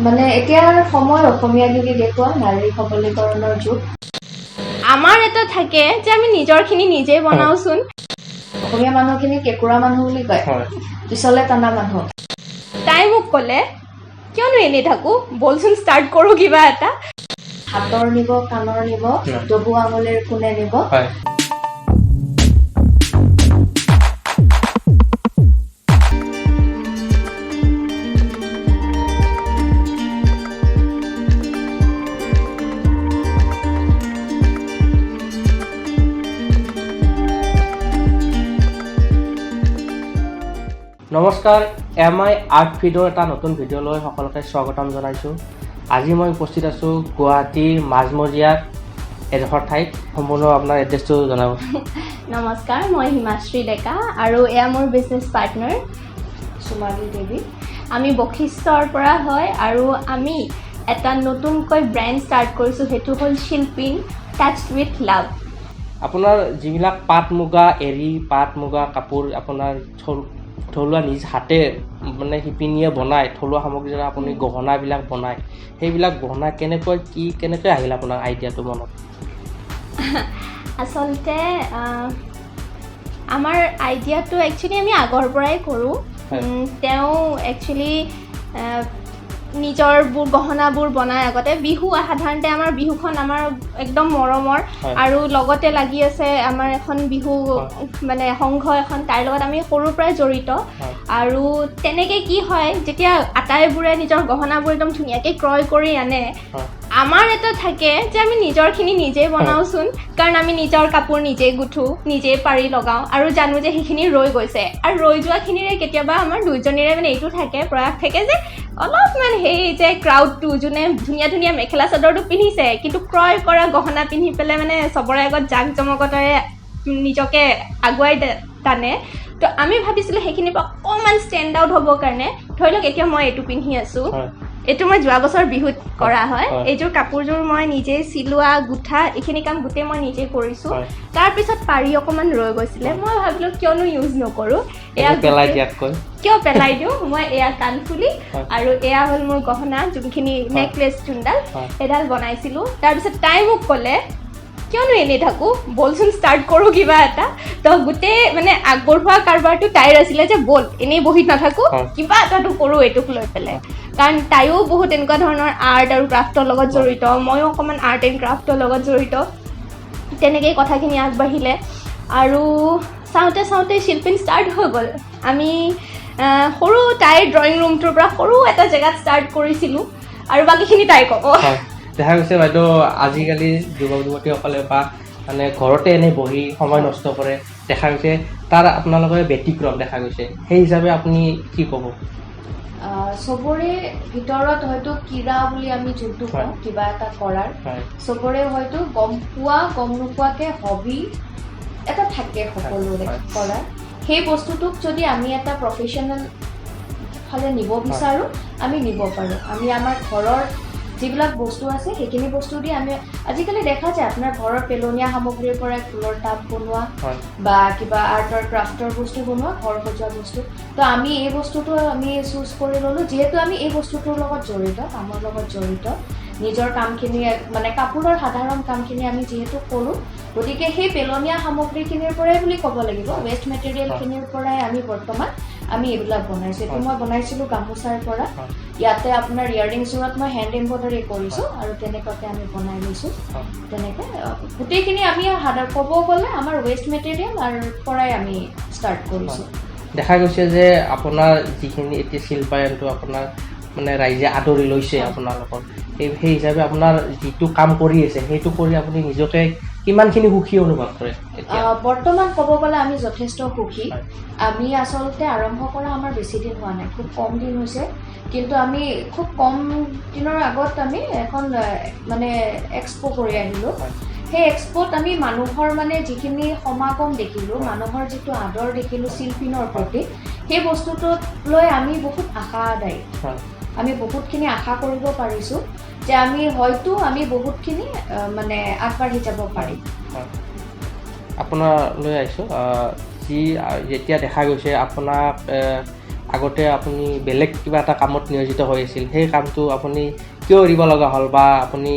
মানে এতিয়া সময় অসমীয়া গীত দেখুৱা নাৰী সবলীকৰণৰ যুগ আমাৰ এটা থাকে যে আমি নিজৰখিনি নিজে বনাওচোন অসমীয়া মানুহখিনি কেকুৰা মানুহ বুলি কয় পিছলে টানা মানুহ তাই মোক ক'লে কিয়নো এনেই থাকো বলচোন ষ্টাৰ্ট কৰো কিবা এটা হাতৰ নিব কাণৰ নিব ডবু আঙুলিৰ কোণে নিব নমস্কাৰ এমআই আৰ্ট ফিডৰ এটা নতুন ভিডিঅ'লৈ সকলোকে স্বাগতম জনাইছোঁ। আজি মই উপস্থিত আছোঁ গুৱাহাটীৰ মাজমজিয়াত এডোখৰ ঠাইত। সম্পূৰ্ণ আপোনাৰ এড্ৰেছটো জনাব। নমস্কাৰ, মই হিমাশ্ৰী ডেকা আৰু এয়া মোৰ বিজনেছ পাৰ্টনাৰ সোমালী দেৱী। আমি বশিষ্ঠৰ পৰা হয় আৰু আমি এটা নতুনকৈ ব্ৰেণ্ড ষ্টাৰ্ট কৰিছোঁ, সেইটো হ'ল শিল্পিন টাচ্ড উইথ লাভ। আপোনাৰ যিবিলাক পাট মুগা এৰী পাট মুগা কাপোৰ আপোনাৰ থলুৱা নিজ হাতে মানে শিপিনীয়ে বনায়, থলুৱা সামগ্ৰী দ্বাৰা আপুনি গহনাবিলাক বনায়, সেইবিলাক গহনা কেনেকৈ আহিল আপোনাৰ আইডিয়াটো মনত? আচলতে আমাৰ আইডিয়াটো একচুৱেলি আমি আগৰ পৰাই কৰোঁ। তেওঁ একচুৱেলি নিজৰবোৰ গহনাবোৰ বনাই আগতে বিহু সাধাৰণতে আমাৰ বিহুখন আমাৰ একদম মৰমৰ আৰু লগতে লাগি আছে আমাৰ এখন বিহু মানে সংঘ এখন, তাৰ লগত আমি সৰুৰ পৰাই জড়িত। আৰু তেনেকৈ কি হয় যেতিয়া আটাইবোৰে নিজৰ গহনাবোৰ একদম ধুনীয়াকৈ ক্ৰয় কৰি আনে, আমাৰ এটা থাকে যে আমি নিজৰখিনি নিজে বনাওচোন, কাৰণ আমি নিজৰ কাপোৰ নিজে গুঠোঁ, নিজে পাৰি লগাওঁ আৰু জানো যে সেইখিনি ৰৈ গৈছে। আৰু ৰৈ যোৱাখিনিৰে কেতিয়াবা আমাৰ দুইজনীৰে মানে এইটো থাকে প্ৰয়াস থাকে যে অলপমান সেই যে ক্ৰাউডটো যোনে ধুনীয়া ধুনীয়া মেখেলা চাদৰটো পিন্ধিছে কিন্তু ক্ৰয় কৰা গহনা পিন্ধি পেলাই মানে চবৰে আগত জাক জমকতাৰে নিজকে আগুৱাই টানে, তো আমি ভাবিছিলোঁ সেইখিনিৰ পৰা অকণমান ষ্টেণ্ড আউট হ'বৰ কাৰণে। ধৰি লওক এতিয়া মই এইটো পিন্ধি আছোঁ, এইটো মই যোৱা বছৰ বিহুত কৰা হয়। এইযোৰ কাপোৰযোৰ মই নিজে চিলোৱা গুঠা এইখিনি কাম গোটেই মই নিজে কৰিছোঁ। তাৰপিছত পাৰি অকণমান ৰৈ গৈছিলে, মই ভাবিলোঁ কিয়নো ইউজ নকৰোঁ, কিয় পেলাই দিওঁ। মই এয়া কাণফুলি আৰু এয়া হ'ল মোৰ গহনা, যোনখিনি নেকলেছ যোনডাল সেইডাল বনাইছিলোঁ। তাৰপিছত তাই মোক ক'লে কিয়নো এনেই থাকোঁ বলচোন ষ্টাৰ্ট কৰোঁ কিবা এটা। তো গোটেই মানে আগবঢ়োৱা কাৰবাৰটো তাইৰ আছিলে যে বল এনেই বহি নাথাকোঁ, কিবা এটাতো কৰোঁ এইটোক লৈ পেলাই। কাৰণ তাইও বহুত এনেকুৱা ধৰণৰ আৰ্ট আৰু ক্ৰাফ্টৰ লগত জড়িত, ময়ো অকণমান আৰ্ট এণ্ড ক্ৰাফ্টৰ লগত জড়িত। তেনেকেই কথাখিনি আগবাঢ়িলে আৰু চাওঁতে চাওঁতে শিল্পিন ষ্টাৰ্ট হৈ গ'ল। আমি সৰু তাইৰ ড্ৰয়িং ৰুমটোৰ পৰা সৰু এটা জেগাত ষ্টাৰ্ট কৰিছিলোঁ আৰু বাকীখিনি তাই ক'ব। দেখা গৈছে বাইদেউ আজিকালি যুৱক যুৱতীসকলে বা মানে ঘৰতে এনেই বহি সময় নষ্ট কৰে, দেখা গৈছে তাৰ আপোনালোকে ব্যতিক্ৰম দেখা গৈছে, সেই হিচাপে আপুনি কি ক'ব? চবৰে ভিতৰত হয়তো কিৰা বুলি আমি যোনটো কওঁ কিবা এটা কৰাৰ, চবৰে হয়তো গম পোৱা গম নোপোৱাকে হবি এটা থাকে সকলোৰে কৰাৰ। সেই বস্তুটোক যদি আমি এটা প্ৰফেশ্যনেল ফালে নিব বিচাৰোঁ আমি নিব পাৰোঁ। আমি আমাৰ ঘৰৰ যিবিলাক বস্তু আছে সেইখিনি বস্তু দি আমি আজিকালি দেখা যায় আপোনাৰ ঘৰৰ পেলনীয়া সামগ্ৰীৰ পৰা ফুলৰ টাব বনোৱা বা কিবা আৰ্টৰ ক্ৰাফ্টৰ বস্তু বনোৱা, ঘৰ সজোৱা বস্তু। তো আমি এই বস্তুটো আমি চুজ কৰি ল'লোঁ, যিহেতু আমি এই বস্তুটোৰ লগত জড়িত, কামৰ লগত জড়িত, নিজৰ কামখিনি মানে কাপোৰৰ সাধাৰণ কামখিনি আমি যিহেতু কৰোঁ, গতিকে সেই পেলনীয়া সামগ্ৰীখিনিৰ পৰাই বুলি ক'ব লাগিব, ৱেষ্ট মেটেৰিয়েলখিনিৰ পৰাই আমি বৰ্তমান আমি এইবিলাক বনাইছোঁ। এইটো মই বনাইছিলোঁ গামোচাৰ পৰা, ইয়াতে আপোনাৰ ইয়াৰিংছবোৰত মই হেণ্ড এম্ব্ৰইডাৰী কৰিছোঁ আৰু তেনেকুৱাকৈ আমি বনাই লৈছোঁ। তেনেকৈ গোটেইখিনি আমি ক'ব গ'লে আমাৰ ৱেষ্ট মেটেৰিয়েল আৰু পৰাই আমি ষ্টাৰ্ট কৰিছোঁ। দেখা গৈছে যে আপোনাৰ যিখিনি এতিয়া শিল্পায়নটো আপোনাৰ মানে ৰাইজে আদৰি লৈছে আপোনালোকৰ, সেই হিচাপে আপোনাৰ যিটো কাম কৰি আছে সেইটো কৰি আপুনি নিজকে কিমানখিনি সুখী অনুভৱ কৰে? বৰ্তমান ক'ব গ'লে আমি যথেষ্ট সুখী। আমি আচলতে আৰম্ভ কৰা আমাৰ বেছি দিন হোৱা নাই, খুব কম দিন হৈছে, কিন্তু আমি খুব কম দিনৰ আগত আমি এখন মানে এক্সপো কৰি আহিলোঁ। সেই এক্সপোত আমি মানুহৰ মানে যিখিনি সমাগম দেখিলোঁ, মানুহৰ যিটো আদৰ দেখিলোঁ শিল্পিনৰ প্ৰতি, সেই বস্তুটোক লৈ আমি বহুত আশাদায়ী। আমি বহুতখিনি আশা কৰিব পাৰিছোঁ যে আমি বহুতখিনি মানে আগবাঢ়ি যাব পাৰিম। আপোনালৈ আহিছোঁ, যি যেতিয়া দেখা গৈছে আপোনাক আগতে আপুনি বেলেগ কিবা এটা কামত নিয়োজিত হৈ আছিল সেই কামটো আপুনি কিয় এৰিব লগা হ'ল বা আপুনি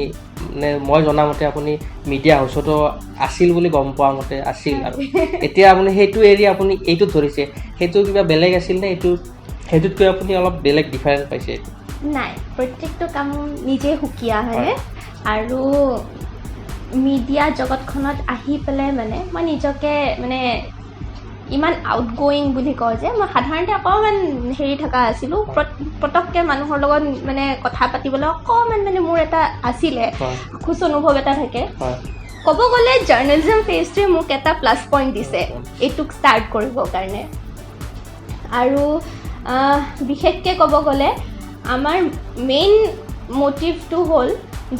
মানে মই জনামতে আপুনি মিডিয়া হাউচতো আছিল বুলি গম পোৱা মতে আছিল আৰু এতিয়া আপুনি সেইটো এৰি আপুনি এইটোত ধৰিছে সেইটো কিবা বেলেগ আছিল নে সেইটোতকৈ আপুনি অলপ বেলেগ ডিফাৰেঞ্চ পাইছে নাই প্ৰত্যেকটো কাম নিজে সুকীয়া হয়নে আৰু মিডিয়া জগতখনত আহি পেলাই মানে মই নিজকে মানে ইমান আউটগোয়িং বুলি কওঁ যে মই সাধাৰণতে অকণমান হেৰি থকা আছিলোঁ পটককৈ মানুহৰ লগত মানে কথা পাতিবলৈ অকণমান মানে মোৰ এটা আছিলে খোজ অনুভৱ এটা থাকে ক'ব গ'লে জাৰ্নেলিজম ফেজটোৱে মোক এটা প্লাছ পইণ্ট দিছে এইটোক ষ্টাৰ্ট কৰিবৰ কাৰণে আৰু বিশেষকৈ ক'ব গ'লে আমাৰ মেইন মটিভটো হ'ল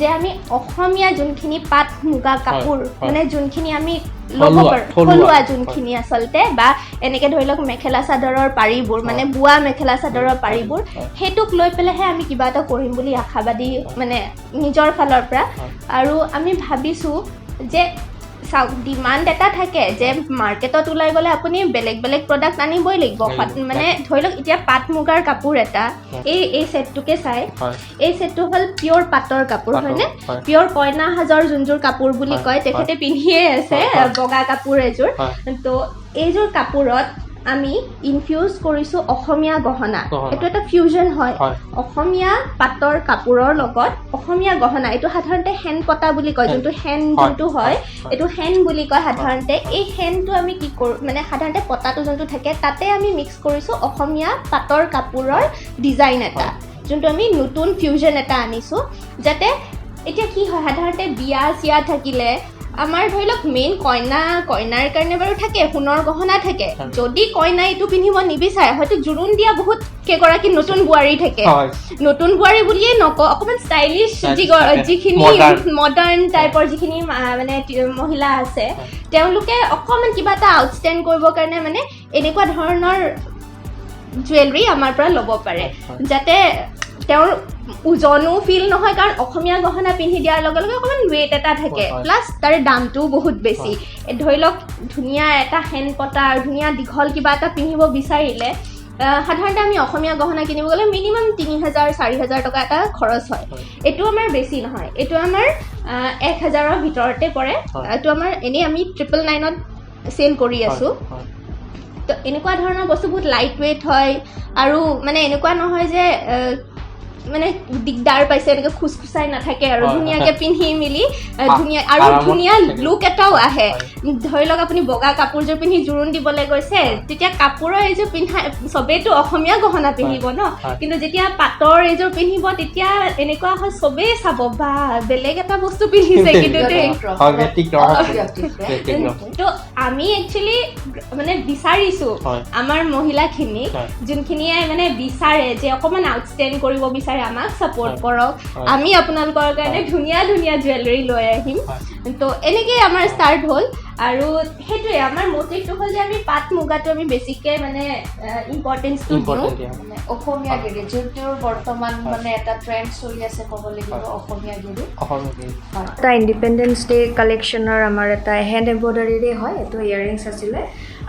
যে আমি অসমীয়া যোনখিনি পাট মুগা কাপোৰ মানে যোনখিনি আমি ল'ব পাৰোঁ থলুৱা যোনখিনি আচলতে বা এনেকৈ ধৰি লওক মেখেলা চাদৰৰ পাৰিবোৰ মানে বোৱা মেখেলা চাদৰৰ পাৰিবোৰ সেইটোক লৈ পেলাইহে আমি কিবা এটা কৰিম বুলি আশাবাদী মানে নিজৰ ফালৰ পৰা আৰু আমি ভাবিছোঁ যে চাওক ডিমাণ্ড এটা থাকে যে মাৰ্কেটত ওলাই গ'লে আপুনি বেলেগ বেলেগ প্ৰডাক্ট আনিবই লাগিব মানে ধৰি লওক এতিয়া পাট মুগাৰ কাপোৰ এটা এই ছেটটোকে চাই এই ছেটটো হ'ল পিয়'ৰ পাটৰ কাপোৰ হয়নে পিয়'ৰ কইনা সাজৰ যোনযোৰ কাপোৰ বুলি কয় তেখেতে পিন্ধিয়ে আছে বগা কাপোৰ এযোৰ তো এইযোৰ কাপোৰত আমি ইনফিউজ কৰিছোঁ অসমীয়া গহনা এইটো এটা ফিউজন হয় অসমীয়া পাটৰ কাপোৰৰ লগত অসমীয়া গহনা এইটো সাধাৰণতে হেন পতা বুলি কয় যোনটো হেন যোনটো হয় এইটো হেন বুলি কয় সাধাৰণতে এই হেনটো আমি কি কৰোঁ মানে সাধাৰণতে পতাটো যোনটো থাকে তাতে আমি মিক্স কৰিছোঁ অসমীয়া পাটৰ কাপোৰৰ ডিজাইন এটা যোনটো আমি নতুন ফিউজন এটা আনিছোঁ যাতে এতিয়া কি হয় সাধাৰণতে বিয়া চিয়া থাকিলে আমাৰ ধৰি লওক মেইন কইনাৰ কাৰণে বাৰু থাকে সোণৰ গহনা থাকে যদি কইনাই এইটো পিন্ধিব নিবিচাৰে হয়তো জোৰোণ দিয়া বহুত কেইগৰাকী নতুন বোৱাৰী থাকে নতুন বোৱাৰী বুলিয়েই নকওঁ অকণমান ষ্টাইলিছ যিখিনি মডাৰ্ণ টাইপৰ যিখিনি মানে মহিলা আছে তেওঁলোকে অকণমান কিবা এটা আউটষ্টেণ্ড কৰিবৰ কাৰণে মানে এনেকুৱা ধৰণৰ জুৱেলাৰী আমাৰ পৰা ল'ব পাৰে যাতে তেওঁৰ ওজনো ফিল নহয় কাৰণ অসমীয়া গহনা পিন্ধি দিয়াৰ লগে লগে অকণমান ৱেইট এটা থাকে প্লাছ তাৰে দামটোও বহুত বেছি ধৰি লওক ধুনীয়া এটা হেন পতা আৰু ধুনীয়া দীঘল কিবা এটা পিন্ধিব বিচাৰিলে সাধাৰণতে আমি অসমীয়া গহনা কিনিব গ'লে মিনিমাম ৩,০০০-৪,০০০ টকা এটা খৰচ হয় এইটো আমাৰ বেছি নহয় এইটো আমাৰ ১,০০০ৰ ভিতৰতে পৰে এইটো আমাৰ এনেই আমি 999ত চেল কৰি আছোঁ তো এনেকুৱা ধৰণৰ বস্তু বহুত লাইট ৱেইট হয় আৰু মানে এনেকুৱা নহয় যে মানে দিগদাৰ পাইছে এনেকৈ খুচখুচাই নাথাকে আৰু ধুনীয়াকৈ পিন্ধি মেলি ধুনীয়া আৰু ধুনীয়া লুক এটাও আহে ধৰি লওক আপুনি বগা কাপোৰযোৰ পিন্ধি জোৰোণ দিবলৈ গৈছে তেতিয়া কাপোৰৰ এইযোৰ পিন্ধা চবেইতো অসমীয়া গহনা পিন্ধিব ন কিন্তু যেতিয়া পাটৰ এইযোৰ পিন্ধিব তেতিয়া এনেকুৱা হয় চবেই চাব বা বেলেগ এটা বস্তু পিন্ধিছে কিন্তু তো আমি একচুৱেলি মানে বিচাৰিছোঁ আমাৰ মহিলাখিনিক যোনখিনিয়ে মানে বিচাৰে যে অকণমান আউটষ্টেণ্ড কৰিব বিচাৰে আমাক সাপোৰ্ট কৰক আমি আপোনালোকৰ কাৰণে ধুনীয়া ধুনীয়া জুৱেলাৰী লৈ আহিম তো এনেকৈ আমাৰ ষ্টাৰ্ট হ'ল আৰু সেইটোৱে আমাৰ মটিভটো হ'ল যে আমি পাট মুগাটো আমি বেছিকৈ মানে ইম্পৰ্টেঞ্চটো দিওঁ অসমীয়া গিৰি যোনটোৰ বৰ্তমান মানে এটা ট্ৰেণ্ড চলি আছে ক'ব লাগিব অসমীয়া গিৰি এটা ইণ্ডিপেণ্ডেঞ্চ ডে কালেকশ্যনৰ আমাৰ এটা হেণ্ড এম্ব্ৰইডাৰীৰে হয় এইটো ইয়েৰিংছ আছিলে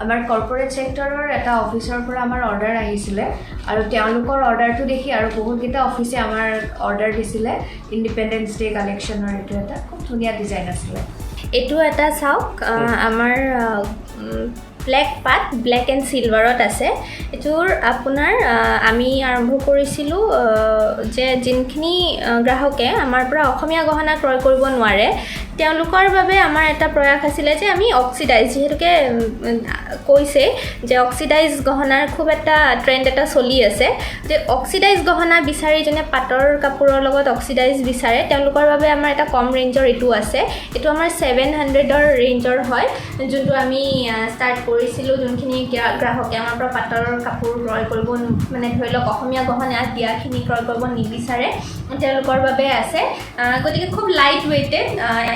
আমাৰ কৰ্পৰেট ছেক্টৰৰ এটা অফিচৰ পৰা আমাৰ অৰ্ডাৰ আহিছিলে আৰু তেওঁলোকৰ অৰ্ডাৰটো দেখি আৰু বহুতকেইটা অফিচে আমাৰ অৰ্ডাৰ দিছিলে ইণ্ডিপেণ্ডেঞ্চ ডে কালেকশ্যনৰ এইটো এটা খুব ধুনীয়া ডিজাইন আছিলে এইটো এটা চাওক আমাৰ ব্লেক পাট ব্লেক এণ্ড চিলভাৰত আছে এইটোৰ আপোনাৰ আমি আৰম্ভ কৰিছিলোঁ যে যোনখিনি গ্ৰাহকে আমাৰ পৰা অসমীয়া গহনা ক্ৰয় কৰিব নোৱাৰে তেওঁলোকৰ বাবে আমাৰ এটা প্ৰয়াস আছিলে যে আমি অক্সিডাইজ যিহেতুকে কৈছে যে অক্সিডাইজ গহনাৰ খুব এটা ট্ৰেণ্ড এটা চলি আছে যে অক্সিডাইজ গহনা বিচাৰি যোনে পাটৰ কাপোৰৰ লগত অক্সিডাইজ বিচাৰে তেওঁলোকৰ বাবে আমাৰ এটা কম ৰেঞ্জৰ এইটো আছে এইটো আমাৰ 700ৰ ৰেঞ্জৰ হয় যোনটো আমি ষ্টাৰ্ট কৰিছিলোঁ যোনখিনি গ্ৰাহকে আমাৰ পৰা পাটৰ কাপোৰ ক্ৰয় কৰিব মানে ধৰি লওক অসমীয়া গহনা দিয়াখিনি ক্ৰয় কৰিব নিবিচাৰে তেওঁলোকৰ বাবে আছে গতিকে খুব লাইট ৱেইটেড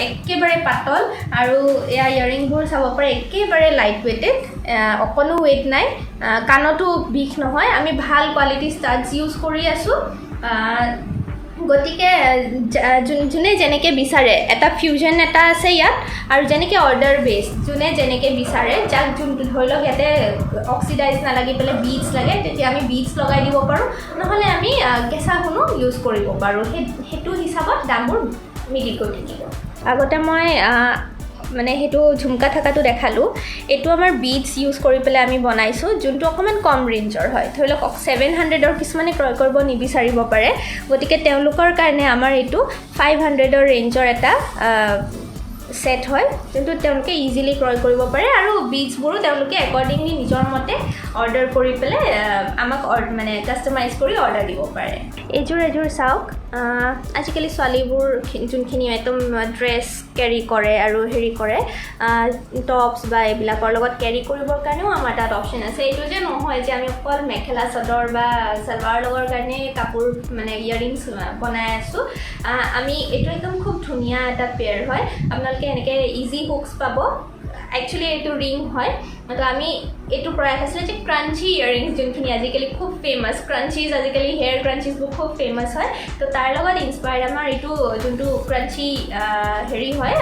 একেবাৰে পাতল আৰু এয়া ইয়াৰিংবোৰ চাব পাৰে একেবাৰে লাইট ৱেইটেড অকণো ৱেইট নাই কাণতো বিষ নহয় আমি ভাল কোৱালিটি ষ্টাডছ ইউজ কৰি আছোঁ গতিকে যোনে যেনেকৈ বিচাৰে এটা ফিউজন এটা আছে ইয়াত আৰু যেনেকৈ অৰ্ডাৰ বেছ যোনে যেনেকৈ বিচাৰে যাক যোনটো ধৰি লওক ইয়াতে অক্সিডাইজ নালাগি পেলাই বিটছ লাগে তেতিয়া আমি বিটছ লগাই দিব পাৰোঁ নহ'লে আমি কেঁচা সোণো ইউজ কৰিব পাৰোঁ সেইটো হিচাপত দামবোৰ মিলি গৈ থাকিব আগতে মই মানে সেইটো ঝুমকা থকাটো দেখালোঁ এইটো আমাৰ বিটছ ইউজ কৰি পেলাই আমি বনাইছোঁ যোনটো অকণমান কম ৰেঞ্জৰ হয় ধৰি লওক 700ৰ কিছুমানে ক্ৰয় কৰিব নিবিচাৰিব পাৰে গতিকে তেওঁলোকৰ কাৰণে আমাৰ এইটো 500ৰ ৰেঞ্জৰ এটা সেট হয় যোনটো তেওঁলোকে ইজিলি ক্ৰয় কৰিব পাৰে আৰু বিটছবোৰো তেওঁলোকে একৰ্ডিংলি নিজৰ মতে অৰ্ডাৰ কৰি পেলাই আমাক মানে কাষ্টমাইজ কৰি অৰ্ডাৰ দিব পাৰে এইযোৰ চাওক আজিকালি ছোৱালীবোৰ যোনখিনি একদম ড্ৰেছ কেৰি কৰে আৰু হেৰি কৰে টপছ বা এইবিলাকৰ লগত কেৰি কৰিবৰ কাৰণেও আমাৰ তাত অপশ্যন আছে এইটো যে নহয় যে আমি অকল মেখেলা চাদৰ বা চালৱাৰ লগৰ কাৰণে কাপোৰ মানে ইয়াৰিংছ বনাই আছোঁ আমি এইটো একদম খুব ধুনীয়া এটা পেয়াৰ হয় আপোনালোকে এনেকৈ ইজি হুকছ পাব একচুৱেলি এইটো ৰিং হয় তো আমি এইটো প্ৰয়াস আছিলে যে ক্ৰাঞ্চি ইয়াৰিংছ যোনখিনি আজিকালি খুব ফেমাছ ক্ৰাঞ্চিজ আজিকালি হেয়াৰ ক্ৰাঞ্চিজবোৰ খুব ফেমাছ হয় তো তাৰ লগত ইনস্পায়াৰ্ড আমাৰ এইটো যোনটো ক্ৰাঞ্চি হেৰি হয়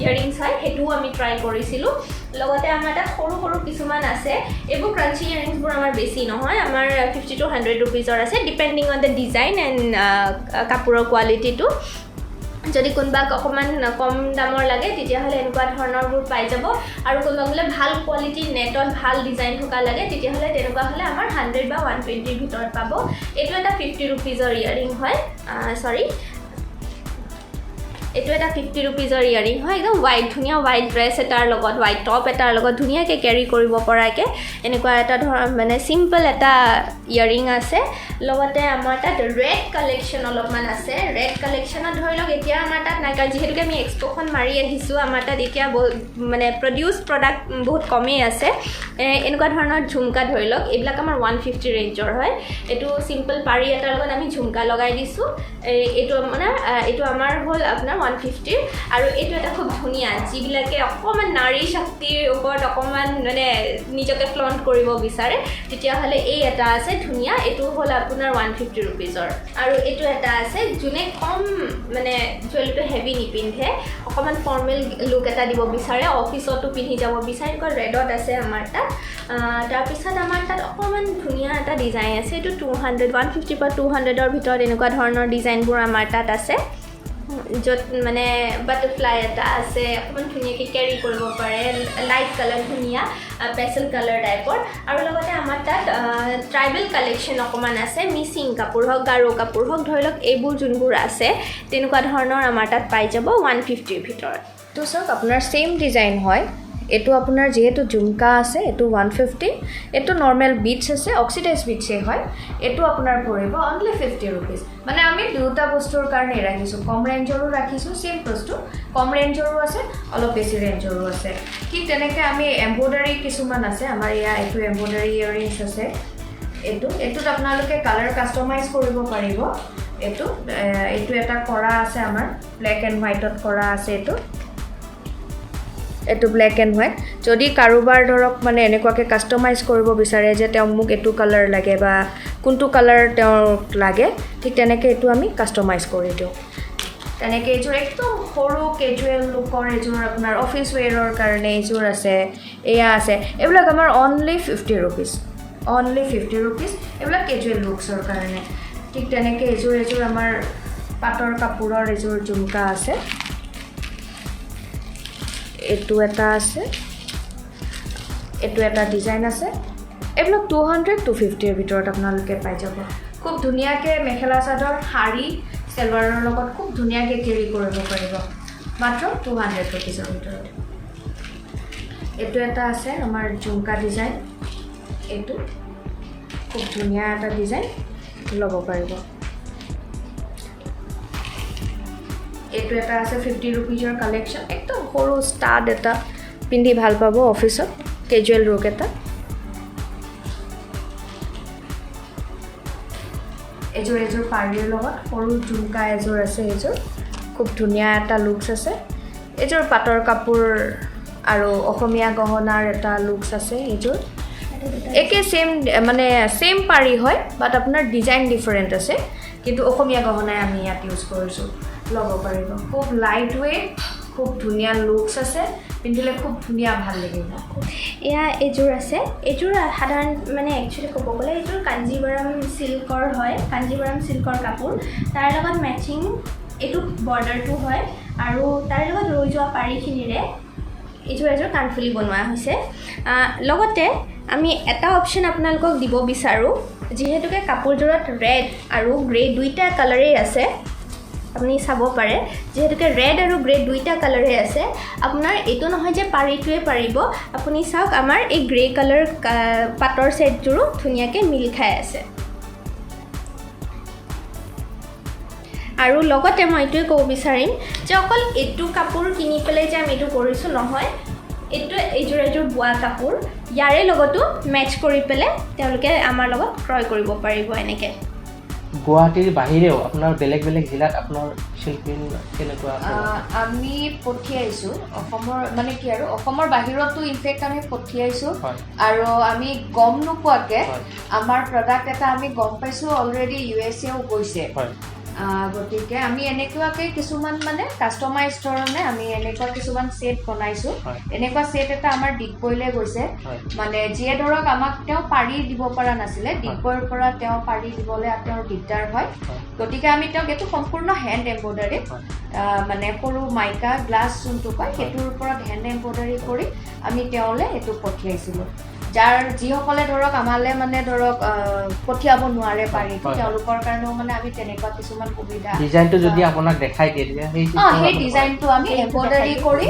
ইয়াৰিংছ হয় সেইটোও আমি ট্ৰাই কৰিছিলোঁ লগতে আমাৰ তাত সৰু সৰু কিছুমান আছে এইবোৰ ক্ৰাঞ্চি ইয়াৰিংছবোৰ আমাৰ বেছি নহয় আমাৰ 50 to 100 ৰুপিজৰ আছে depending on the design and কাপোৰৰ কোৱালিটিটো যদি কোনোবাক অকণমান কম দামৰ লাগে তেতিয়াহ'লে এনেকুৱা ধৰণৰবোৰ পাই যাব আৰু কোনোবাক বোলে ভাল কোৱালিটিৰ নেটত ভাল ডিজাইন থকা লাগে তেতিয়াহ'লে তেনেকুৱা হ'লে আমাৰ 100 বা 120ৰ ভিতৰত পাব এইটো এটা 50 ৰুপিজৰ ইয়াৰিং হয় এইটো এটা 50 ৰুপিজৰ ইয়াৰিং হয় একদম ধুনীয়া হোৱাইট ড্ৰেছ এটাৰ লগত হোৱাইট টপ এটাৰ লগত ধুনীয়াকৈ কেৰি কৰিব পৰাকৈ এনেকুৱা এটা মানে চিম্পল এটা ইয়াৰিং আছে লগতে আমাৰ তাত ৰেড কালেকশ্যন অলপমান আছে ৰেড কালেকশ্যনত ধৰি লওক এতিয়া আমাৰ তাত নাই কাৰণ যিহেতুকে আমি এক্সপ'খন মাৰি আহিছোঁ আমাৰ তাত এতিয়া মানে প্ৰডিউচ প্ৰডাক্ট বহুত কমেই আছে এনেকুৱা ধৰণৰ ঝুমকা ধৰি লওক এইবিলাক আমাৰ 150 ৰেঞ্জৰ হয় এইটো চিম্পল পাৰি এটাৰ লগত আমি ঝুমকা লগাই দিছোঁ এইটো আমাৰ হ'ল আপোনাৰ 150 আৰু এইটো এটা খুব ধুনীয়া যিবিলাকে অকণমান নাৰী শক্তিৰ ওপৰত অকণমান মানে নিজকে ফ্লণ্ট কৰিব বিচাৰে তেতিয়াহ'লে এই এটা আছে ধুনীয়া এইটো হ'ল আপোনাৰ 150 ৰুপিজৰ আৰু এইটো এটা আছে যোনে কম মানে জুৱেলৰীটো হেভি নিপিন্ধে অকণমান ফৰ্মেল লুক এটা দিব বিচাৰে অফিচতো পিন্ধি যাব বিচাৰে এনেকুৱা ৰেডত আছে আমাৰ তাত তাৰপিছত আমাৰ তাত অকণমান ধুনীয়া এটা ডিজাইন আছে এইটো 150 পৰা 200ৰ ভিতৰত এনেকুৱা ধৰণৰ ডিজাইনবোৰ আমাৰ তাত আছে য'ত মানে বাটাৰফ্লাই এটা আছে অকণমান ধুনীয়াকৈ কেৰি কৰিব পাৰে লাইট কালাৰ ধুনীয়া পেষ্টেল কালাৰ টাইপৰ আৰু লগতে আমাৰ তাত ট্ৰাইবেল কালেকশ্যন অকণমান আছে মিচিং কাপোৰ হওক গাৰো কাপোৰ হওক ধৰি লওক এইবোৰ যোনবোৰ আছে তেনেকুৱা ধৰণৰ আমাৰ তাত পাই যাব 150ৰ ভিতৰত তো চাওক আপোনাৰ ছেইম ডিজাইন হয় এইটো আপোনাৰ যেহেতু ঝুমকা আছে এইটো 150 এইটো নৰ্মেল বিটছ আছে অক্সিডাইজ বিটছে হয় এইটো আপোনাৰ পৰিব অনলি 50 ৰুপিজ মানে আমি দুটা বস্তুৰ কাৰণে ৰাখিছোঁ কম ৰেঞ্জৰো ৰাখিছোঁ ছেইম বস্তু কম ৰেঞ্জৰো আছে অলপ বেছি ৰেঞ্জৰো আছে ঠিক তেনেকৈ আমি এম্ব্ৰইডাৰী কিছুমান আছে আমাৰ এইটো এম্ব্ৰইডাৰী ইয়াৰিংছ আছে এইটোত আপোনালোকে কালাৰ কাষ্টমাইজ কৰিব পাৰিব এইটো এটা কৰা আছে আমাৰ ব্লেক এণ্ড হোৱাইটত কৰা আছে এইটো ব্লেক এণ্ড হোৱাইট যদি কাৰোবাৰ ধৰক মানে এনেকুৱাকৈ কাষ্টমাইজ কৰিব বিচাৰে যে তেওঁ মোক এইটো কালাৰ লাগে বা কোনটো কালাৰ তেওঁক লাগে ঠিক তেনেকৈ এইটো আমি কাষ্টমাইজ কৰি দিওঁ তেনেকৈ এইযোৰ একদম সৰু কেজুৱেল লুকৰ এইযোৰ আপোনাৰ অফিচ ৱেৰৰ কাৰণে এইযোৰ আছে এয়া আছে এইবিলাক আমাৰ অনলি 50 ৰুপিজ এইবিলাক কেজুৱেল লুকছৰ কাৰণে ঠিক তেনেকৈ এইযোৰ আমাৰ পাটৰ কাপোৰৰ এইযোৰ ঝুমকা আছে এইটো এটা আছে এইটো এটা ডিজাইন আছে এইবিলাক 200 to 50ৰ ভিতৰত আপোনালোকে পাই যাব খুব ধুনীয়াকৈ মেখেলা চাদৰ শাৰী চেলৱাৰৰ লগত খুব ধুনীয়াকৈ কেৰি কৰিব পাৰিব মাত্ৰ 200 ৰুপিজৰ ভিতৰত এইটো এটা আছে আমাৰ ঝুমকা ডিজাইন এইটো খুব ধুনীয়া এটা ডিজাইন ল'ব পাৰিব এইটো এটা আছে 50 ৰুপিজৰ কালেকশ্যন একদম সৰু ষ্টাড এটা পিন্ধি ভাল পাব অফিচত কেজুৱেল লুক এটা এইযোৰ পাৰীৰ লগত সৰু ঝুমকা এযোৰ আছে এইযোৰ খুব ধুনীয়া এটা লুকছ আছে এইযোৰ পাটৰ কাপোৰ আৰু অসমীয়া গহনাৰ এটা লুকছ আছে এইযোৰ একে ছেম মানে ছেম পাৰী হয় বাট আপোনাৰ ডিজাইন ডিফাৰেণ্ট আছে কিন্তু অসমীয়া গহনাই আমি ইয়াত ইউজ কৰিছোঁ ল'ব পাৰিব খুব লাইট ৱেইট খুব ধুনীয়া লুকছ আছে পিন্ধিলে খুব ধুনীয়া ভাল লাগিব এয়া এযোৰ আছে এযোৰ সাধাৰণ মানে একচুৱেলি ক'ব গ'লে এইযোৰ কাঞ্জীবৰম চিল্কৰ হয় কাঞ্জীবৰম চিল্কৰ কাপোৰ তাৰ লগত মেচিং এইটো বৰ্ডাৰটো হয় আৰু তাৰ লগত ৰৈ যোৱা পাৰিখিনিৰে এইযোৰ এযোৰ কাণফুলি বনোৱা হৈছে লগতে আমি এটা অপশ্যন আপোনালোকক দিব বিচাৰোঁ যিহেতুকে কাপোৰযোৰত ৰেড আৰু গ্ৰে দুইটা কালাৰেই আছে আপুনি চাব পাৰে যেহেতুকে ৰেড আৰু গ্ৰে দুইটা কালাৰে আছে আপোনাৰ এইটো নহয় যে পাৰিটোৱে পাৰিব আপুনি চাওক আমাৰ এই গ্ৰে কালাৰ পাটৰ ছেটযোৰো ধুনীয়াকৈ মিল খাই আছে আৰু লগতে মই এইটোৱে ক'ব বিচাৰিম যে অকল এইটো কাপোৰ কিনি পেলাই যে আমি এইটো কৰিছোঁ নহয় এইটো এইযোৰ বোৱা কাপোৰ ইয়াৰে লগতো মেচ কৰি পেলাই তেওঁলোকে আমাৰ লগত ক্ৰয় কৰিব পাৰিব এনেকৈ গুৱাহাটীৰ বাহিৰেও আপোনাৰ বেলেগ বেলেগ জিলাত আপোনাৰ শিল্পীন কেনেকুৱা আমি পঠিয়াইছোঁ অসমৰ মানে কি আৰু অসমৰ বাহিৰতো ইনফেক্ট আমি পঠিয়াইছোঁ আৰু আমি গম নোপোৱাকৈ আমাৰ প্ৰডাক্ট এটা আমি গম পাইছোঁ অলৰেডি USA-ও গৈছে গতিকে আমি এনেকুৱাকৈ কিছুমান মানে কাষ্টমাইজ ধৰণে আমি এনেকুৱা কিছুমান ছেট বনাইছোঁ এনেকুৱা ছেট এটা আমাৰ ডিগবৈলৈ গৈছে মানে যিয়ে ধৰক আমাক তেওঁ পাৰি দিব পৰা নাছিলে ডিগবৈৰ পৰা তেওঁ পাৰি দিবলৈ তেওঁৰ দিগদাৰ হয় গতিকে আমি তেওঁক এইটো সম্পূৰ্ণ হেণ্ড এম্ব্ৰইডাৰী মানে সৰু মাইকা গ্লাছ যোনটো কয় সেইটোৰ ওপৰত হেণ্ড এম্ব্ৰইডাৰী কৰি আমি তেওঁলৈ এইটো পঠিয়াইছিলোঁ যাৰ যিসকলে ধৰক আমালৈ মানে ধৰক পঠিয়াব নোৱাৰে পাৰি তেওঁলোকৰ কাৰণেও মানে আমি তেনেকুৱা কিছুমান সুবিধা ডিজাইনটো যদি আপোনাক দেখাই দিয়ে সেই ডিজাইনটো আমি এম্ব্ৰইডাৰী কৰি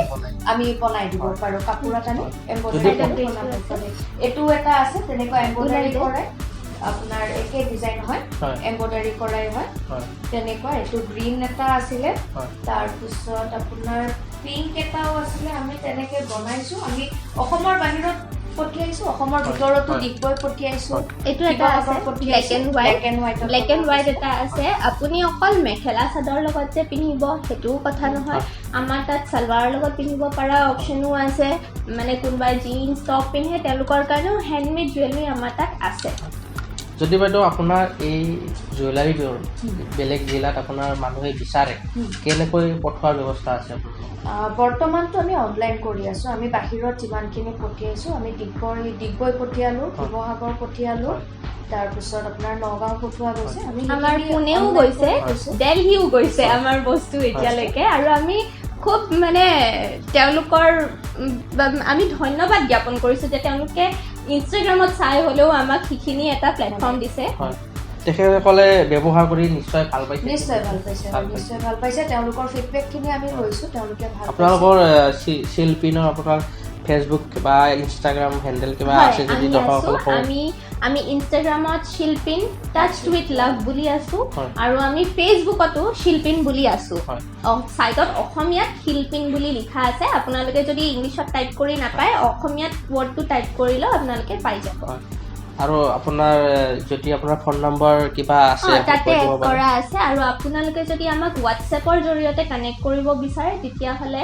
আমি বনাই দিব পাৰোঁ কাপোৰত আমি এম্ব্ৰইডাৰী এইটো এটা আছে তেনেকুৱা এম্ব্ৰইডাৰী কৰাই আপোনাৰ একে ডিজাইন হয় এম্ব্ৰইডাৰী কৰাই হয় তেনেকুৱা এইটো গ্ৰীণ এটা আছিলে তাৰপিছত আপোনাৰ পিংক এটাও আছিলে আমি তেনেকৈ বনাইছোঁ আমি অসমৰ বাহিৰত পঠিয়াইছোঁ অসমৰ ভিতৰতো ডিগবৈ পঠিয়াইছোঁ এইটো এটা আছে ব্লেক এণ্ড হোৱাইট এটা আছে আপুনি অকল মেখেলা চাদৰ লগত যে পিন্ধিব সেইটোও কথা নহয় আমাৰ তাত চালৱাৰৰ লগত পিন্ধিব পৰা অপশ্যনো আছে মানে কোনোবাই জিন্স টপ পিন্ধে তেওঁলোকৰ কাৰণেও হেণ্ডমেড জুৱেলাৰী আমাৰ তাত আছে যদি বাইদেউ আপোনাৰ এই জুৱেলাৰীবোৰ বেলেগ জিলাত আপোনাৰ মানুহে বিচাৰে কেনেকৈ পঠোৱাৰ ব্যৱস্থা আছে বৰ্তমানতো আমি অনলাইন কৰি আছোঁ আমি বাহিৰত যিমানখিনি পঠিয়াইছোঁ আমি ডিগবৈ পঠিয়ালোঁ শিৱসাগৰ পঠিয়ালোঁ তাৰপিছত আপোনাৰ নগাঁও পঠোৱা গৈছে আমি আমাৰ পুনেও গৈছে দিল্লীও গৈছে আমাৰ বস্তু এতিয়ালৈকে আৰু আমি খুব মানে তেওঁলোকৰ আমি ধন্যবাদ জ্ঞাপন কৰিছোঁ যে তেওঁলোকে ইনষ্টাগ্ৰামত চাই হ'লেও আমাক সেইখিনি এটা প্লেটফৰ্ম দিছে তেখেতসকলে ব্যৱহাৰ কৰি নিশ্চয় ভাল পাইছে নিশ্চয় ভাল পাইছে তেওঁলোকৰ ফিডবেকখিনি আমি লৈছোঁ তেওঁলোকে ভাল আপোনালোকৰ শিল্পীনৰ আপোনাৰ ফেচবুক বা ইনষ্টাগ্ৰাম হেণ্ডেল কিবা আছে যদি আমি ইনষ্টাগ্ৰামত শিল্পিন টাচ উইথ লাভ বুলি আছোঁ আৰু আমি ফেচবুকতো শিল্পিন বুলি আছোঁ চাইটত অসমীয়াত শিল্পিন বুলি লিখা আছে আপোনালোকে যদি ইংলিছত টাইপ কৰি নাপায় অসমীয়াত ৱৰ্ডটো টাইপ কৰিলেও আপোনালোকে পাই যাব আৰু আপোনাৰ যদি আপোনাৰ ফোন নম্বৰ কিবা আছে তাতে এড কৰা আছে আৰু আপোনালোকে যদি আমাক হোৱাটছএপৰ জৰিয়তে কানেক্ট কৰিব বিচাৰে তেতিয়াহ'লে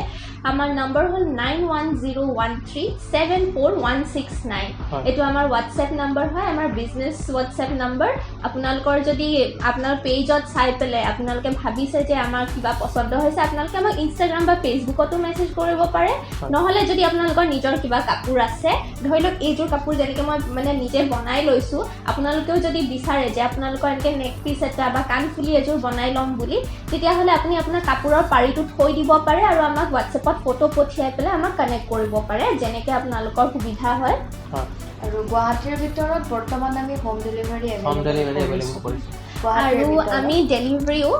আমাৰ নম্বৰ হ'ল 9101374169 এইটো আমাৰ হোৱাটছএপ নম্বৰ হয় আমাৰ বিজনেছ হোৱাটছএপ নম্বৰ আপোনালোকৰ যদি আপোনাৰ পেজত চাই পেলাই আপোনালোকে ভাবিছে যে আমাৰ কিবা পচন্দ হৈছে আপোনালোকে আমাক ইনষ্টাগ্ৰাম বা ফেচবুকতো মেছেজ কৰিব পাৰে নহ'লে যদি আপোনালোকৰ নিজৰ কিবা কাপোৰ আছে ধৰি লওক এইযোৰ কাপোৰ যেনেকৈ মই মানে নিজে বনাই লৈছোঁ আপোনালোকেও যদি বিচাৰে যে আপোনালোকৰ এনেকৈ নেক পিচ এটা বা কাণফুলি এযোৰ বনাই ল'ম বুলি তেতিয়াহ'লে আপুনি আপোনাৰ কাপোৰৰ পাৰিটো থৈ দিব পাৰে আৰু আমাক হোৱাটছএপত ফটো পঠিয়াই পেলাই আমাক কানেক্ট কৰিব পাৰে যেনেকৈ আপোনালোকৰ সুবিধা হয় আৰু গুৱাহাটীৰ ভিতৰত বৰ্তমান আমি হোম ডেলিভাৰী কৰিছোঁ আৰু আমি ডেলিভাৰীও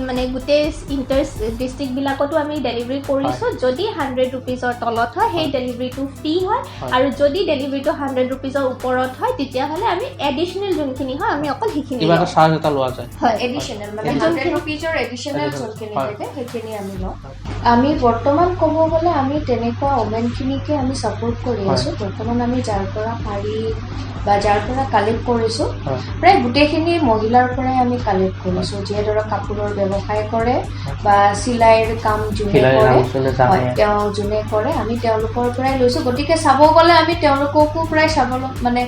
মানে গোটেই ইণ্টাৰ ডিষ্ট্ৰিক্টবিলাকতো আমি ডেলিভাৰী কৰিছোঁ যদি 100 ৰুপিজৰ তলত হয় সেই ডেলিভাৰীটো ফ্ৰী হয় আৰু যদি ডেলিভাৰীটো 100 ৰুপিজৰ ওপৰত হয় তেতিয়াহ'লে আমি এডিশ্যনেল যোনখিনি হয় আমি অকল সেইখিনি চাৰ্জ এটা লোৱা যায় হয় এডিশ্যনেল মানে 100 ৰুপিজৰ এডিশ্যনেল যোনখিনি থাকে সেইখিনি আমি লওঁ আমি বৰ্তমান ক'ব গ'লে আমি তেনেকুৱা ওমেনখিনিকে আমি ছাপোৰ্ট কৰি আছোঁ বৰ্তমান আমি যাৰ পৰা পাৰি বা যাৰ পৰা কালেক্ট কৰিছোঁ প্ৰায় গোটেইখিনি মহিলাৰ পৰাই আমি কালেক্ট কৰিছোঁ যিয়ে ধৰক কাপোৰৰ ব্যৱসায় কৰে বা চিলাইৰ কাম যোনে কৰে তেওঁ যোনে কৰে আমি তেওঁলোকৰ পৰাই লৈছোঁ গতিকে চাব গ'লে আমি তেওঁলোককো প্ৰায় মানে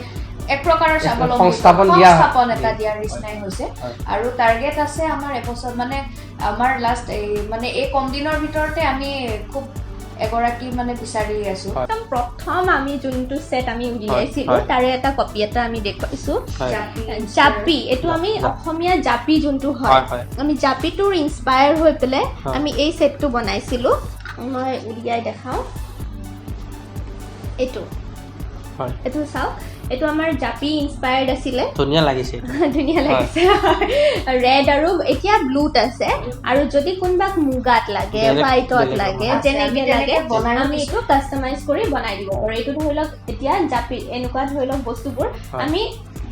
এক প্ৰকাৰৰ সংস্থাপন এটা দিয়াৰ নিচিনাই হৈছে আৰু টাৰ্গেট আছে আমাৰ এবছৰ মানে আমাৰ লাষ্ট মানে এই কম দিনৰ ভিতৰতে আমি খুব এগৰাকী মানে বিচাৰি আছো প্ৰথম আমি যোনটো সেট আমি উলিয়াইছিলো তাৰে এটা কপি এটা আমি দেখুৱাইছো জাপি এইটো আমি অসমীয়া জাপি যোনটো হয় আমি জাপিটোৰ ইনস্পায়াৰ হৈ পেলাই আমি এই সেটটো বনাইছিলো মই উলিয়াই দেখাও এইটো চাওক এইটো আমাৰ জাপি ইনস্পায়াৰ্ড আছিলে ধুনীয়া লাগিছে ৰেড আৰু এতিয়া ব্লুত আছে আৰু যদি কোনবাক মুগাত লাগে হোৱাইটত লাগে যেনেকে লাগে আমি এইটো কাষ্টমাইজ কৰি বনাই দিব পাৰো এইটো ধৰি লওক এতিয়া জাপি এনেকুৱা ধৰি লওক বস্তুবোৰ আমি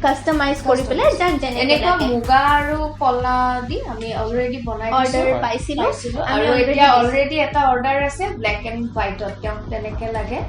কাষ্টমাইজ কৰি পেলাই যাক যেনেকে মুগা আৰু কলা দি আমি অলৰেডি বনাই অৰ্ডাৰ পাইছিলো আৰু এতিয়া অলৰেডি এটা অৰ্ডাৰ আছে ব্লেক এণ্ড হোৱাইটত তেওঁক তেনেকে লাগে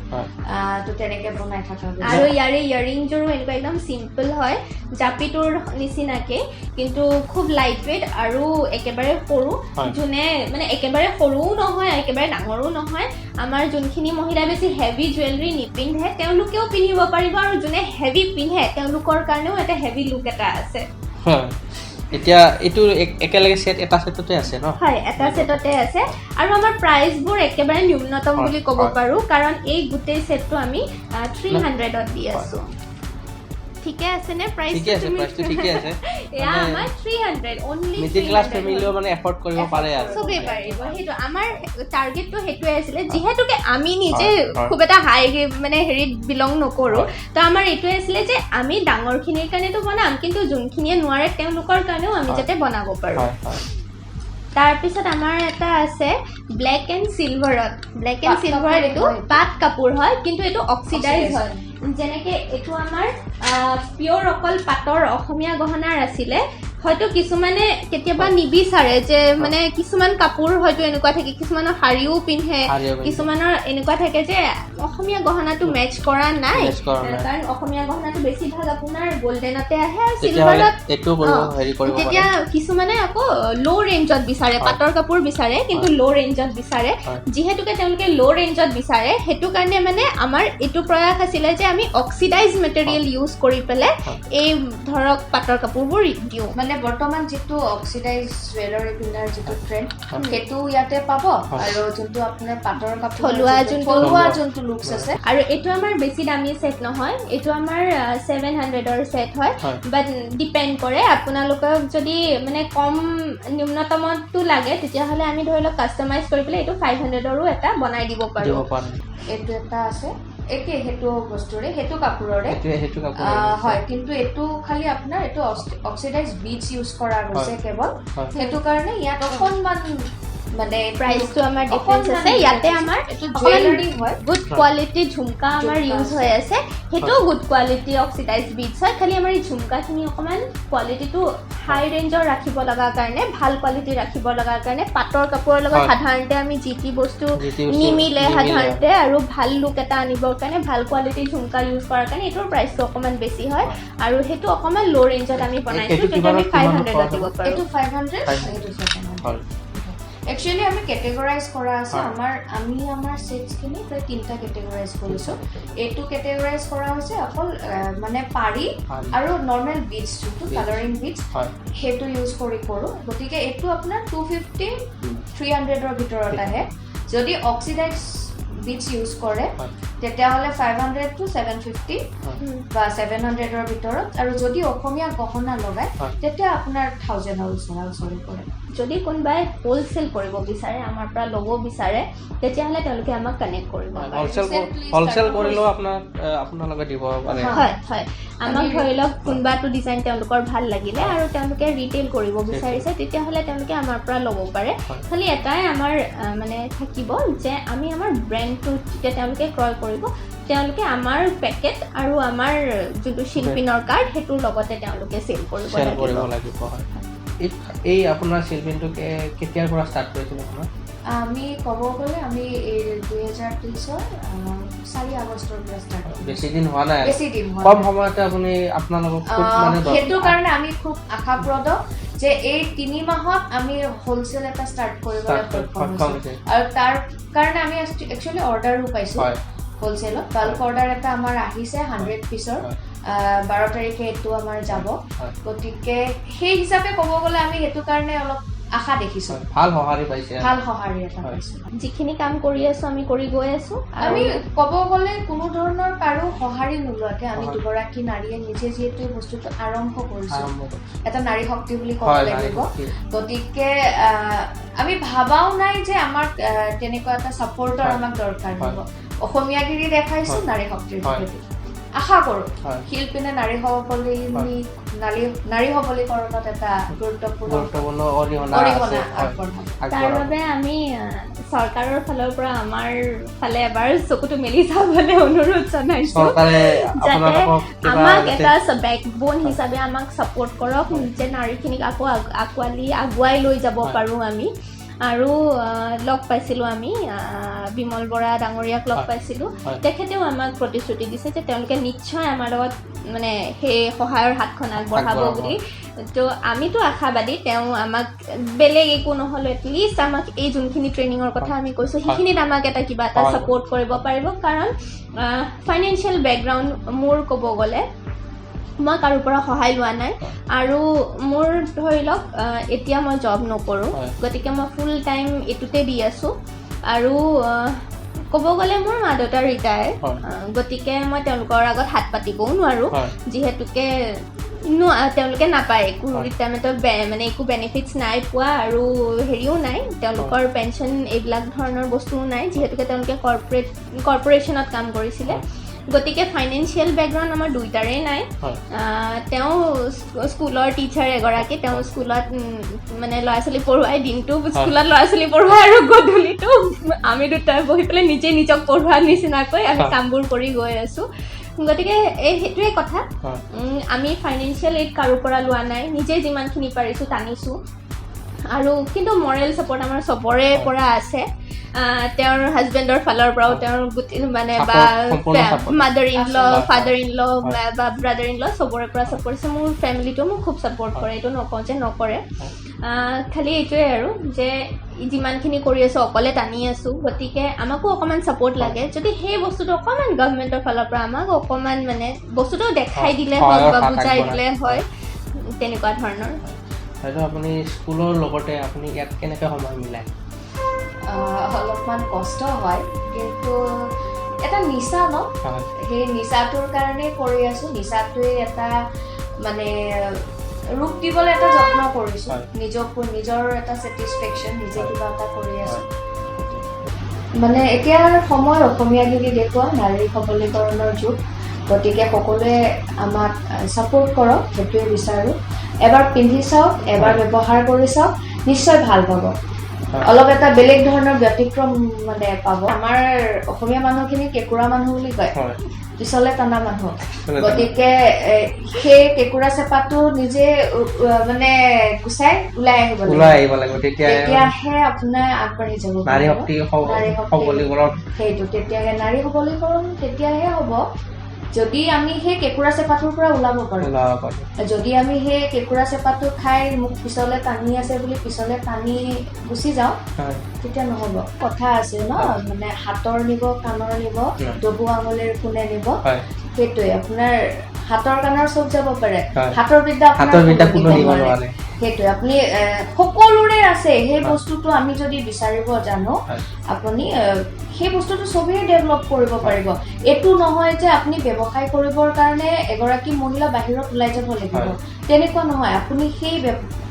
তো তেনেকে বনাই থকা আৰু ইয়াৰে ইয়াৰিংযোৰো এনেকুৱা একদম চিম্পল হয় জাপিটোৰ নিচিনাকে কিন্তু খুব লাইট ৱেইট আৰু একেবাৰে সৰু যোনে মানে একেবাৰে সৰুও নহয় একেবাৰে ডাঙৰো নহয় আমাৰ যোনখিনি মহিলা বেছি হেভি জুৱেলাৰী নিপিন্ধে তেওঁলোকেও পিন্ধিব পাৰিব আৰু যোনে হেভি পিন্ধে তেওঁলোকৰ কাৰণেও এটা হেভি লুক এটা আছে এতিয়া এইটো একেলগে সেট এটা সেটতে আছে ন হয় এটা সেটতে আছে আৰু আমাৰ প্ৰাইচবোৰ একেবাৰে ন্যূনতম বুলি ক'ব পাৰো কাৰণ এই গোটেই সেটটো আমি 300ত দি আছো ঠিকে আছে নে প্ৰাইস ঠিকে আছে এয়া আমাৰ 300 অনলি মিডল ক্লাস ফ্যামিলিও মানে এফৰ্ড কৰিব পাৰে আৰু সবে পাৰিব হেতু আমাৰ টাৰ্গেটটো হেতুৱে আছিল যেহেতুকে আমি নিজে খুব এটা হাই মানে হেৰিত বিলং নকৰো তো আমাৰ এটোৱে আছিল যে আমি ডাঙৰ খিনিৰ কাৰণেটো বনাম কিন্তু যোনখিনিয়ে নোৱাৰে তেওঁলোকৰ কাৰণেও আমি যাতে বনাব পাৰো তাৰ পিছত আমাৰ এটা আছে ব্ল্যাক এণ্ড সিলভাৰত এইটো পাট কাপোৰ হয় কিন্তু এইটো অক্সিডাইজ হয় যেনেকে এটো আমাৰ পিওৰ অকল পাটৰ অসমীয়া গহনাৰ আছিলে হয়তো কিছুমানে কেতিয়াবা নিবিচাৰে যে মানে কিছুমান কাপোৰ হয়তো এনেকুৱা থাকে কিছুমানৰ হাৰিও পিন্ধে কিছুমানৰ এনেকুৱা থাকে যে অসমীয়া গহনাটো মেচ কৰা নাই কাৰণ অসমীয়া গহনাটো বেছিভাগ আপোনাৰ গোল্ডেনতে আহে আৰু সিলভাৰত এটো হেৰি কৰিব পাৰে তেতিয়া কিছুমানে আকৌ লো ৰেঞ্জত বিচাৰে পাটৰ কাপোৰ বিচাৰে কিন্তু লো ৰেঞ্জত বিচাৰে যেহেতুকে তেওঁলোকে লো ৰেঞ্জত বিচাৰে হেতু কাৰণে মানে আমাৰ এটো প্ৰয়াস আছিল যে আমি অক্সিডাইজ মেটেৰিয়েল ইউজ কৰি পেলে এই ধৰক পাটৰ কাপোৰবোৰ দিও মানে বৰ্তমান যেটো অক্সিডাইজ জুৱেলাৰী পিন্ধাৰ যেটো ট্ৰেন্ড হেতু ইয়াতে পাব আৰু যোনটো আপোনাৰ পাটৰ কাপোৰ থলুৱা যোনটো লুকস আছে আৰু এটো আমাৰ বেছি দামী সেট নহয় এটো আমাৰ 700ৰ সেট হয় বাট ডিপেন্ড কৰে আপোনালোকক যদি মানে কম নিম্নতমটো লাগে তেতিয়া হলে আমি ধৰি লওক কাস্টমাইজ কৰি পেলে এটো 500ৰো এটা বনাই দিব পাৰো এটো এটা আছে একে হেতু বস্তুৰে হেতু কাপোৰৰে হয় কিন্তু এটো খালি আপোনাৰ এটো অক্সিডাইজ বিটস ইউজ কৰা গৈছে কেৱল হেতু কাৰণে ইয়াত অকনমান মানে প্ৰাইসটো আমাৰ ডিফাৰেন্স আছে ইয়াতে আমাৰ এটো জুৱেলাৰী হয় গুড কোৱালিটি ঝুমকা আমাৰ ইউজ হৈ আছে হেতু গুড কোৱালিটি অক্সিডাইজ বিটস হয় খালি আমাৰ এই ঝুমকাখিনি অকমান কোৱালিটিটো হাই ৰেঞ্জৰ ৰাখিব লগা কাৰণে ভাল কোৱালিটি ৰাখিব লগা কাৰণে পাটৰ কাপোৰৰ লগত সাধাৰণতে আমি জিটি বস্তু নিমিলে সাধাৰণতে আৰু ভাল লুক এটা আনিবৰ কাৰণে ভাল কোৱালিটি ঝুমকা ইউজ কৰাৰ কাৰণে এটোৰ প্ৰাইসটো অকমান বেছি হয় আৰু হেতু অকমান লো ৰেঞ্জত আমি বনাইছো কিন্তু আমি 500 দিব পাৰো এটো 500 এটো 700 Actually, আমি categorize কৰা আছে আমাৰ sets খিনি প্ৰায় তিনটা categorize কৰিছো এটো categorize কৰা হৈছে অকল মানে পাৰি আৰু normal beads যোনটো coloring beads হেতু ইউজ কৰি কৰো গতিকে এটো আপোনাৰ 250 300 ৰ ভিতৰত আহে যদি অক্সিডাইজ beads ইউজ কৰে তেতিয়া হলে 500 to 750 বা 700 ৰ ভিতৰত আৰু যদি অসমীয়া গহনা লগায় তেতিয়া আপোনাৰ 1000 ৰ ওচৰা-ওচৰি কৰে যদি কোনবাই হোলসেল কৰিব বিচাৰে আমাৰ পৰা ল'ব বিচাৰে তেতিয়া হলে তেওঁলোকে আমাক কানেক্ট কৰিব হোলসেল কৰিলো আপোনাৰ লগত দিব পাৰে হয় আমাক ধৰি লওক কোনবাটো ডিজাইন তেওঁলোকৰ ভাল লাগিলে আৰু তেওঁলোকে ৰিটেইল কৰিব বিচাৰিছে তেতিয়া হলে তেওঁলোকে আমাৰ পৰা ল'ব পাৰে খালি এটাই আমাৰ মানে থাকিব যে আমি আমাৰ ব্ৰ্যান্ডটো যেতিয়া তেওঁলোকে ক্ৰয় কৰিব তেওঁলোকে আমাৰ পেকেট আৰু আমাৰ যোনটো শিল্পিনৰ কাৰ্ড হেতুৰ লগতে তেওঁলোকে সেল কৰিব লাগিব এই আপোনাৰ শিল্পিনটো কেতিয়াৰ পৰা ষ্টাৰ্ট কৰিছিল আপোনাৰ আমি ক'ব গ'লে আমি 2023 4 আগষ্টৰ পৰা ষ্টাৰ্ট কৰিছো বেছি দিন হোৱা নাই কম সময়তে আপুনি আপোনালোকক খুব মানে হেতু কাৰণে আমি খুব আশাপ্ৰদ যে এই 3 মাহত আমি হোলসেল এটা ষ্টাৰ্ট কৰিবলৈ সক্ষম হৈছো আৰু তাৰ কাৰণে আমি একচুয়ালি অৰ্ডাৰো পাইছো হোলসেলত বাল্ক অৰ্ডাৰ এটা আমাৰ আহিছে 100 পিছৰ 12 তাৰিখে এইটো আমাৰ যাব গতিকে সেই হিচাপে ক'ব গ'লে আমি সেইটো কাৰণে অলপ আশা দেখিছো ভাল সঁহাৰি পাইছে ভাল সঁহাৰি এটা পাইছো যিখিনি কাম কৰি আছো আমি কৰি গৈ আছো আমি ক'ব গ'লে কোনো ধৰণৰ কাৰো সঁহাৰি নোলোৱাকে আমি দুগৰাকী নাৰীয়ে নিজে যিহেতু বস্তুটো আৰম্ভ কৰিছো এটা নাৰী শক্তি বুলি ক'ব লাগিব গতিকে আমি ভাবাও নাই যে আমাক তেনেকুৱা এটা ছাপোৰ্টৰ আমাক দৰকাৰ হ'ব অসমীয়াগিৰি দেখাইছো নাৰী শক্তিৰ যোগেদি আশা কৰো শিল্পিনে নাৰী সবলীকৰণত এটা গুৰুত্বপূৰ্ণ অৰিহণা আগবঢ়াব তাৰ বাবে আমি চৰকাৰৰ ফালৰ পৰা আমাৰ ফালে এবাৰ চকুটো মেলি চাবলৈ অনুৰোধ জনাইছো যাতে আমাক এটা বেকবোন হিচাপে আমাক ছাপোৰ্ট কৰক যে নাৰীখিনিক আকৌ আগুৱাই লৈ যাব পাৰোঁ আমি আৰু লগ পাইছিলোঁ আমি বিমল বৰা ডাঙৰীয়াক লগ পাইছিলোঁ তেখেতেও আমাক প্ৰতিশ্ৰুতি দিছে যে তেওঁলোকে নিশ্চয় আমাৰ লগত মানে সেই সহায়ৰ হাতখন আগবঢ়াব বুলি তো আমিতো আশাবাদী তেওঁ আমাক বেলেগ একো নহ'লেও এটলিষ্ট আমাক এই যোনখিনি ট্ৰেইনিঙৰ কথা আমি কৈছোঁ সেইখিনিত আমাক এটা কিবা এটা ছাপোৰ্ট কৰিব পাৰিব কাৰণ ফাইনেন্সিয়েল বেকগ্ৰাউণ্ড মোৰ ক'ব গ'লে মই কাৰো পৰা সহায় লোৱা নাই আৰু মোৰ ধৰি লওক এতিয়া মই জব নকৰোঁ গতিকে মই ফুল টাইম এইটোতে দি আছোঁ আৰু ক'ব গ'লে মোৰ মা দেউতা ৰিটায়াৰ গতিকে মই তেওঁলোকৰ আগত হাত পাতিবও নোৱাৰোঁ যিহেতুকে তেওঁলোকে নাপায় একো ৰিটায়াৰমেণ্টৰ মানে একো বেনিফিটছ নাই পোৱা আৰু হেৰিও নাই তেওঁলোকৰ পেঞ্চন এইবিলাক ধৰণৰ বস্তুও নাই যিহেতুকে তেওঁলোকে কৰ্পৰেশ্যনত কাম কৰিছিলে গতিকে ফাইনেন্সিয়েল বেকগ্ৰাউণ্ড আমাৰ দুইটাৰে নাই তেওঁ স্কুলৰ টিচাৰ এগৰাকী তেওঁ স্কুলত মানে ল'ৰা ছোৱালী পঢ়ুৱাই দিনটো স্কুলত ল'ৰা ছোৱালী পঢ়ুৱাই আৰু গধূলিটো আমি দুটাই বহি পেলাই নিজে নিজক পঢ়োৱাৰ নিচিনাকৈ আমি কামবোৰ কৰি গৈ আছোঁ গতিকে সেইটোৱে কথা আমি ফাইনেন্সিয়েল এইড কাৰো পৰা লোৱা নাই নিজে যিমানখিনি পাৰিছোঁ টানিছোঁ আৰু কিন্তু মৰেল ছাপোৰ্ট আমাৰ চবৰে পৰা আছে তেওঁৰ হাজবেণ্ডৰ ফালৰ পৰাও তেওঁৰ মানে বা mother in law father in law বা ব্ৰাদাৰ ইন ল চবৰে পৰা ছাপোৰ্ট আছে মোৰ ফেমিলিটো মোক খুব ছাপোৰ্ট কৰে এইটো নকওঁ যে নকৰে খালি এইটোৱে আৰু যে যিমানখিনি কৰি আছোঁ অকলে টানি আছোঁ গতিকে আমাকো অকণমান ছাপোৰ্ট লাগে যদি সেই বস্তুটো অকণমান গভৰ্ণমেণ্টৰ ফালৰ পৰা আমাক অকণমান মানে বস্তুটো দেখাই দিলে হয় বা বুজাই দিলে হয় তেনেকুৱা ধৰণৰ আপুনি স্কুলৰ লগতে আপুনি ইয়াত কেনেকৈ সময় মিলায় অলপমান কষ্ট হয় কিন্তু এটা নিচা ন সেই নিচাটোৰ কাৰণে কৰি আছোঁ নিচাটোৱে এটা মানে ৰূপ দিবলৈ এটা যত্ন কৰিছোঁ নিজৰ এটা ছেটিছফেকশ্যন নিজে কিবা এটা কৰি আছোঁ মানে এতিয়া সময় অসমীয়াগিৰি দেখুওৱা নাৰী সবলীকৰণৰ যুগ গতিকে সকলোৱে আমাক ছাপোৰ্ট কৰক সেইটোৱে বিচাৰোঁ এবাৰ পিন্ধি চাওক এবাৰ ব্যৱহাৰ কৰি চাওক নিশ্চয় ভাল পাব অলপ এটা বেলেগ ধৰণৰ ব্যতিক্ৰম মানে পাব আমাৰ অসমীয়া মানুহখিনি কেঁকুৰা মানুহ বুলি কয় পিছলে টানা মানুহ গতিকে সেই কেঁকুৰা চেপাটো নিজে মানে গুচাই ওলাই আহিব লাগিব তেতিয়াহে আপোনাৰ আগবাঢ়ি যাব সেইটো তেতিয়াহে নাৰী সবলীকৰণ তেতিয়াহে হ'ব যদি আমি সেই কেঁকুৰা চেপাটোৰ পৰা ওলাব পাৰোঁ যদি আমি সেই কেঁকুৰা চেপাটো খাই মোক পিছলে টানি আছে বুলি পিছলে টানি গুচি যাওঁ তেতিয়া নহ'ব কথা আছে ন মানে হাতৰ নিব কাণৰ নিব ডবু আঙুলিৰ কোনে নিব সেইটোৱে আপোনাৰ হাতৰ কাণৰ চব যাব পাৰে হাতৰ বিদ্যা সেইটোৱে আপুনি সকলোৰে আছে সেই বস্তুটো আমি যদি বিচাৰিব জানো আপুনি সেই বস্তুটো চবেই ডেভেলপ কৰিব পাৰিব এইটো নহয় যে আপুনি ব্যৱসায় কৰিবৰ কাৰণে এগৰাকী মহিলা বাহিৰত ওলাই যাব লাগিব তেনেকুৱা নহয় আপুনি সেই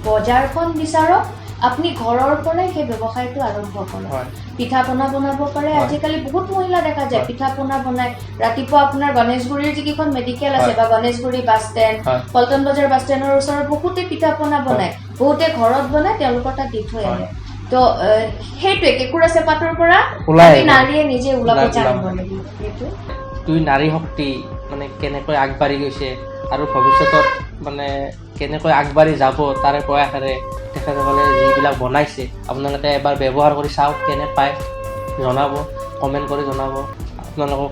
বজাৰখন বিচাৰক আপুনি ঘৰৰ পৰাই সেই ব্যৱসায়টো আৰম্ভ কৰক পিঠা পনা বনাব পাৰে আজিকালি বহুত মহিলা দেখা যায় পিঠা পনা বনায় ৰাতিপুৱা আপোনাৰ গণেশগুৰিৰ যিকেইখন মেডিকেল আছে বা গণেশগুৰি বাছ ষ্টেণ্ড পল্টন বজাৰ বাছ ষ্টেণ্ডৰ ওচৰত বহুতে পিঠা পনা বনায় বহুতে ঘৰত বনায় তেওঁলোকৰ তাত দি থৈ আহে তো সেইটোৱে কেঁকুৰা চেপাটোৰ পৰা নাৰীয়ে নিজে ওলাব জানিব লাগিব সেইটো দুই নাৰী শক্তি মানে কেনেকৈ আগবাঢ়ি গৈছে আৰু ভৱিষ্যতত মানে কেনেকৈ আগবাঢ়ি যাব তাৰে প্ৰয়াসেৰে তেখেতসকলে যিবিলাক বনাইছে আপোনালোকে এবাৰ ব্যৱহাৰ কৰি চাওক কেনে পায় জনাব কমেণ্ট কৰি জনাব আপোনালোকক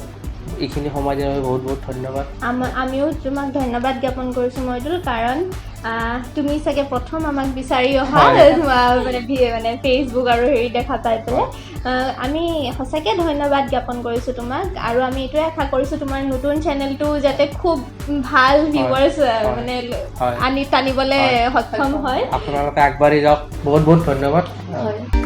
এইখিনি সময় দিয়াৰ বাবে বহুত বহুত ধন্যবাদ আমিও তোমাক ধন্যবাদ জ্ঞাপন কৰিছোঁ মইদুল কাৰণ তুমি চাগে প্ৰথম আমাক বিচাৰি অহা মানে ফেচবুক আৰু হেৰি দেখা পাই পেলাই আমি সঁচাকৈ ধন্যবাদ জ্ঞাপন কৰিছোঁ তোমাক আৰু আমি এইটোৱে আশা কৰিছোঁ তোমাৰ নতুন চেনেলটো যাতে খুব ভাল ভিউৱাৰ্ছ মানে টানিবলৈ সক্ষম হয় আপোনালোকে আগবাঢ়ি যাওক বহুত বহুত ধন্যবাদ